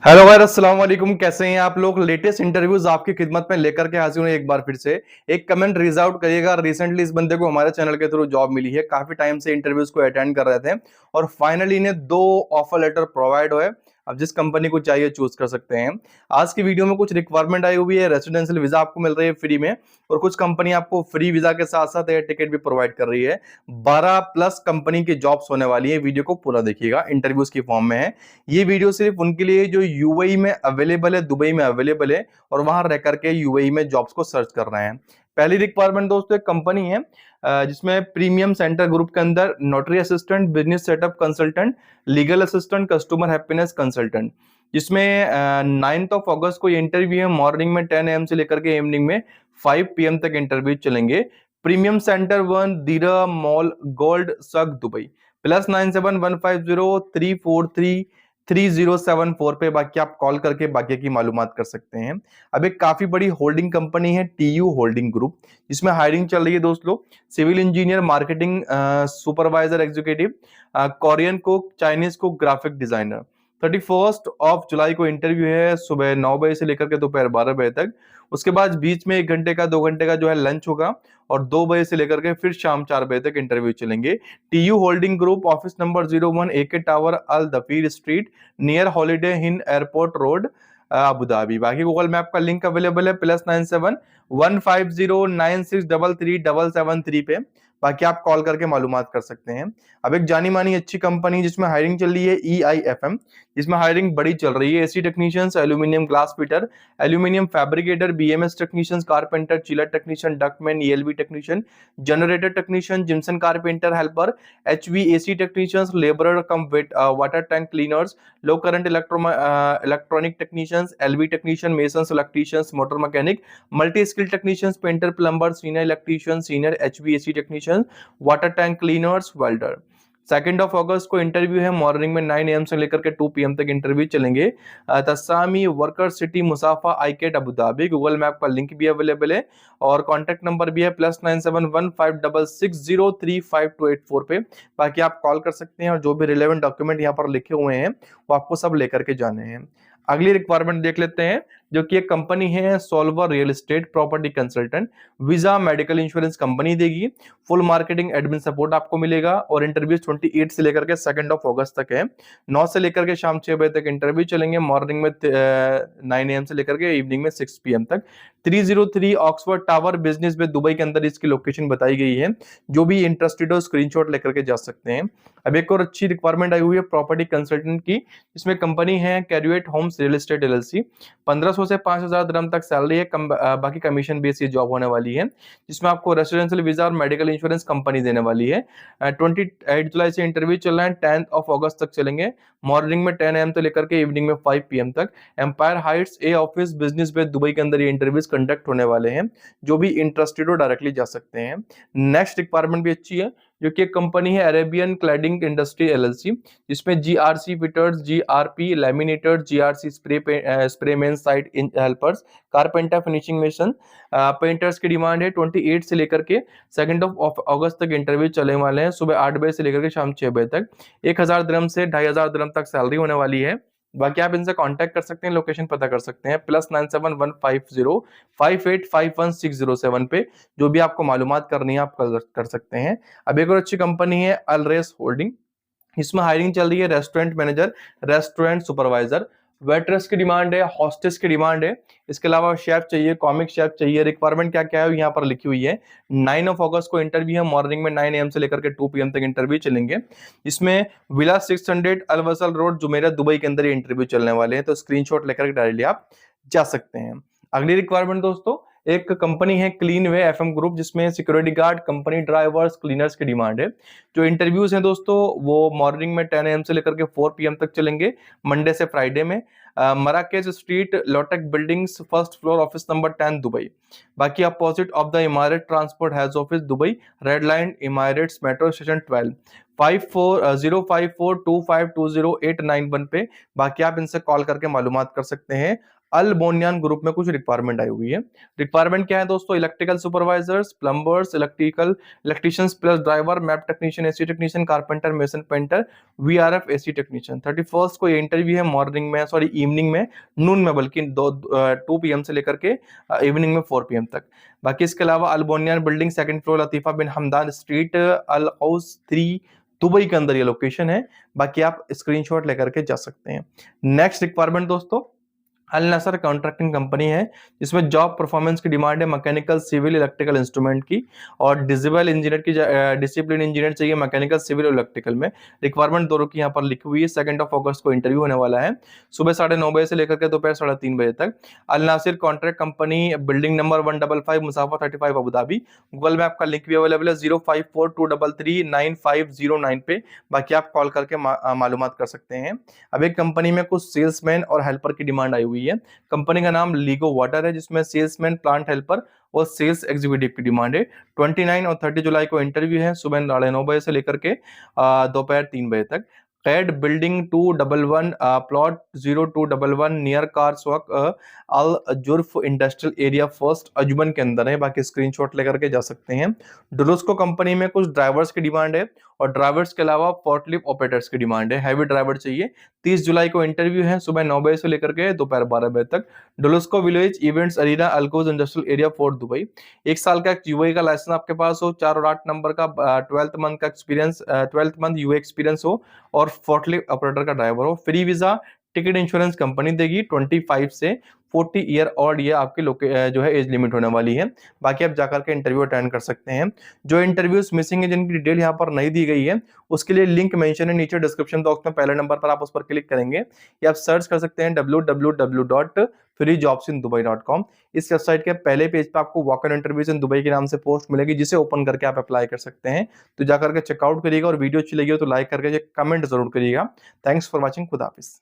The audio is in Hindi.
हेलो गाइस, अस्सलाम वालेकुम। कैसे हैं आप लोग? लेटेस्ट इंटरव्यूज आपकी खिदमत में लेकर के हाजिर हूं एक बार फिर से। एक कमेंट रीज आउट करिएगा। रिसेंटली इस बंदे को हमारे चैनल के थ्रू जॉब मिली है, काफी टाइम से इंटरव्यूज को अटेंड कर रहे थे और फाइनली इन्हें 2 ऑफर लेटर प्रोवाइड हुए। अब जिस कंपनी को चाहिए चूज कर सकते हैं। आज की वीडियो में कुछ रिक्वायरमेंट आई हुई है। रेसिडेंशियल वीजा आपको मिल रही है फ्री में, और कुछ कंपनी आपको फ्री वीजा के साथ साथ एयर टिकट भी प्रोवाइड कर रही है। 12 प्लस कंपनी की जॉब्स होने वाली है। वीडियो को पूरा देखिएगा, इंटरव्यूज की फॉर्म में है। ये वीडियो सिर्फ उनके लिए जो यूएई में अवेलेबल है, दुबई में अवेलेबल है और वहां रह करके यूएई में जॉब्स को सर्च कर रहे हैं। पहली रिक्वायरमेंट दोस्तों, एक कंपनी है जिसमें प्रीमियम सेंटर ग्रुप के अंदर notary assistant, business setup consultant, legal assistant, customer happiness consultant, जिसमें 9 अगस्त को ये इंटरव्यू है। मॉर्निंग में 10 AM से लेकर के इवनिंग में 5 PM तक इंटरव्यू चलेंगे। प्रीमियम सेंटर 1, दीरा मॉल, गोल्ड सग, दुबई। +971503433074 पे बाकी आप कॉल करके बाकी की मालूमात कर सकते हैं। अब एक काफी बड़ी होल्डिंग कंपनी है टीयू होल्डिंग ग्रुप, जिसमें हायरिंग चल रही है दोस्तों। Civil engineer, marketing supervisor executive, Korean cook, Chinese cook, graphic designer. 31 जुलाई को इंटरव्यू है, सुबह 9 बजे से लेकर के दोपहर 12 बजे तक। उसके बाद बीच में 1 घंटे का 2 घंटे का जो है लंच होगा, और 2 बजे से लेकर के फिर शाम 4 बजे तक इंटरव्यू चलेंगे। TU holding group, office number 01 AK tower, Al Dhafeer street, near Holiday Inn airport road, Abu Dhabi. बाकी गूगल मैप का लिंक अवेलेबल है +971509633377 पे। बाकी आप कॉल करके मालूमात कर सकते हैं। अब एक जानी मानी अच्छी कंपनी जिसमें हायरिंग चल रही है EIFM, जिसमें हायरिंग बड़ी चल रही है। AC technicians, aluminium glass fitter, aluminium fabricator, BMS technicians, carpenter, chiller technician, ductman, ELB technician, generator technician, gypsum carpenter helper, HVAC technicians, labourer cum water tank cleaners, low current electronic technicians, LV technician, masons, electricians, motor mechanic, multi skill technicians, painter, plumber, senior electrician, senior HVAC technician, water tank cleaners, welder. 2 अगस्त को इंटरव्यू है। मॉर्निंग में 9 AM से लेकर के 2 PM तक इंटरव्यू चलेंगे। Tasami worker city Mussafah ICAD Abu Dhabi. Google map का लिंक भी अवेलेबल है और कॉन्टैक्ट नंबर भी है +971566035284 पे। बाकी आप कॉल कर सकते हैं और जो भी रिलेवेंट डॉक्यूमेंट यहाँ पर लिखे हुए हैं वो आपको सब लेकर के जाने हैं। अगली रिक्वायरमेंट देख लेते हैं, जो कि एक कंपनी है solver real estate property consultant. Visa medical insurance company देगी। फुल मार्केटिंग एडमिन सपोर्ट आपको मिलेगा और इंटरव्यू 28 से लेकर के 2 अगस्त तक है। 9 से लेकर के शाम 6 बजे तक इंटरव्यू चलेंगे। मॉर्निंग में 9 AM से लेकर के इवनिंग में 6 PM तक। 303 ऑक्सफोर्ड टावर बिजनेस में दुबई के अंदर इसकी लोकेशन बताई गई है। जो भी इंटरेस्टेड हो स्क्रीनशॉट लेकर के जा सकते हैं। अब एक और अच्छी रिक्वायरमेंट आई हुई है प्रॉपर्टी कंसल्टेंट की, जिसमें कंपनी है कैरियट होम्स रियल एस्टेट LLC। 1500 से 5000 दिरहम तक सैलरी है। बाकी कमीशन बेस ये जॉब होने वाली है, जिसमें आपको रेसिडेंशियल वीजा और मेडिकल इंश्योरेंस कंपनी देने वाली है। 28 जुलाई से इंटरव्यू चल रहा है, 10 अगस्त तक चलेंगे। मॉर्निंग में 10 AM से लेकर के इवनिंग में 5 PM तक। एम्पायर हाइट्स ए ऑफिस बिजनेस बेस दुबई के अंदर ये इंटरव्यूज कंडक्ट होने वाले हैं। जो भी इंटरेस्टेड हो डायरेक्टली जा सकते हैं। नेक्स्ट रिक्वायरमेंट भी अच्छी है, जो कि एक कंपनी है अरेबियन क्लैडिंग इंडस्ट्री LLC, जिसमें GRC fitters, GRP laminators, GRC sprayman site helpers, carpenter, finishing mason, painters की डिमांड है। 28 से लेकर के 2 अगस्त तक इंटरव्यू चलने वाले हैं। सुबह 8 बजे से लेकर के शाम 6 बजे तक। 1000 दिरहम से 2500 दिरहम तक सैलरी होने वाली है। बाकी आप इनसे कांटेक्ट कर सकते हैं, लोकेशन पता कर सकते हैं +971505851607 पे। जो भी आपको मालूमात करनी है आप कर सकते हैं। अब एक और अच्छी कंपनी है अलरेस होल्डिंग, इसमें हायरिंग चल रही है restaurant manager, restaurant supervisor, waiters की डिमांड है, हॉस्टेस की डिमांड है। इसके अलावा शेफ चाहिए, कॉमिक शेफ चाहिए। रिक्वायरमेंट क्या क्या है यहाँ पर लिखी हुई है। 9 अगस्त को इंटरव्यू है। मॉर्निंग में 9 AM से लेकर के 2 PM तक इंटरव्यू चलेंगे। इसमें विला 600 अलवसल रोड जुमेरा दुबई के अंदर ये इंटरव्यू चलने वाले हैं, तो स्क्रीनशॉट लेकर के डायरेक्टली आप जा सकते हैं। अगली रिक्वायरमेंट दोस्तों, एक कंपनी है क्लीन वे FM ग्रुप, जिसमें security guard, company drivers, cleaners की डिमांड है। जो इंटरव्यूज हैं दोस्तों वो मॉर्निंग में 10 AM से लेकर के 4 PM तक चलेंगे, मंडे से फ्राइडे में। मराकेज स्ट्रीट, लोटेक buildings, first floor, office number 10 Dubai. बाकी opposite of the Emarat transport has office Dubai, red line Emirates metro station 12। 540542520891 पे। बाकी आप इनसे कॉल करके मालूमात कर सकते हैं। अल बोनियान ग्रुप में कुछ रिक्वायरमेंट आई हुई है। रिक्वायरमेंट क्या है दोस्तों? Electrical supervisors, plumbers, electricians plus driver, map technician, AC technician, carpenter, mason, painter, VRF, AC technician. 31st को ये इंटरव्यू है, मॉर्निंग में, सॉरी इवनिंग में, नून में, बल्कि 2 PM से लेकर के इवनिंग में 4 PM तक। बाकी इसके अलावा अल्बोनियन बिल्डिंग, सेकंड फ्लोर, लतीफा बिन हमदान स्ट्रीट, अल हाउस 3, दुबई के अंदर ये लोकेशन है। बाकी आप स्क्रीनशॉट लेकर के जा सकते हैं। नेक्स्ट रिक्वायरमेंट दोस्तों अल नसर कॉन्ट्रैक्टिंग कंपनी है, जिसमें जॉब परफॉर्मेंस की डिमांड है मैकेनिकल, सिविल, इलेक्ट्रिकल इंस्ट्रूमेंट की, और डिजिबल इंजीनियर की, डिसिप्लिन इंजीनियर चाहिए मैकेनिकल, सिविल और इलेक्ट्रिकल में। रिक्वायरमेंट दोनों की यहाँ पर लिखी हुई है। 2 अगस्त को इंटरव्यू होने वाला है, सुबह 9:30 से लेकर के दोपहर 3:30 तक। Al Nasir contract company, building number 155, Mussafah 35, Abu Dhabi. Google map का लिंक भी अवेलेबल है 0542339509 पे। बाकी आप कॉल करके मालूमात कर सकते हैं। अब एक कंपनी में कुछ सेल्समैन और हेल्पर की डिमांड आई हुई है। कंपनी का नाम लीगो वाटर है, जिसमें सेल्समैन, प्लांट हेल्पर और सेल्स एग्जीक्यूटिव की डिमांड है। 29 और 30 जुलाई को इंटरव्यू है, सुबह 9:30 से लेकर के दोपहर 3 बजे तक। CAD building 211, plot 0211 near cars walk, Al Jurf industrial area, first Ajman के अंदर है। बाकी स्क्रीनशॉट लेकर के जा सकते हैं। डुलस्को कंपनी में कुछ ड्राइवर्स की डिमांड है, और ड्राइवर्स के अलावा फोर्कलिफ्ट ऑपरेटर्स की डिमांड है, हैवी ड्राइवर चाहिए। 30 जुलाई को इंटरव्यू है, सुबह 9 बजे से लेकर के दोपहर 12 बजे तक। Dulsco village events arena, Al Quoz industrial area, fort Dubai. 1 साल का यूएई का लाइसेंस आपके पास हो, 4 और 8 नंबर का 12th मंथ का experience, 12th month UA experience हो, और फोर्कलिफ्ट ऑपरेटर का ड्राइवर हो। Free visa ticket insurance company देगी। 25 से 40 ईयर और ये आपकी जो है एज लिमिट होने वाली है। बाकी आप जाकर के इंटरव्यू अटेंड कर सकते हैं। जो इंटरव्यूज मिसिंग है, जिनकी डिटेल यहाँ पर नहीं दी गई है, उसके लिए लिंक मेंशन है नीचे डिस्क्रिप्शन बॉक्स में, पहले नंबर पर आप उस पर क्लिक करेंगे, या आप सर्च कर सकते हैं www.freejobsindubai.com। इस वेबसाइट के पहले पेज पे आपको walk in interviews in Dubai के नाम से पोस्ट मिलेगी, जिसे ओपन करके आप अप्लाई कर सकते हैं। तो जाकर के चेकआउट करिएगा, और वीडियो अच्छी लगी हो तो लाइक करके कमेंट जरूर करिएगा। Thanks for watching. खुदा हाफिज।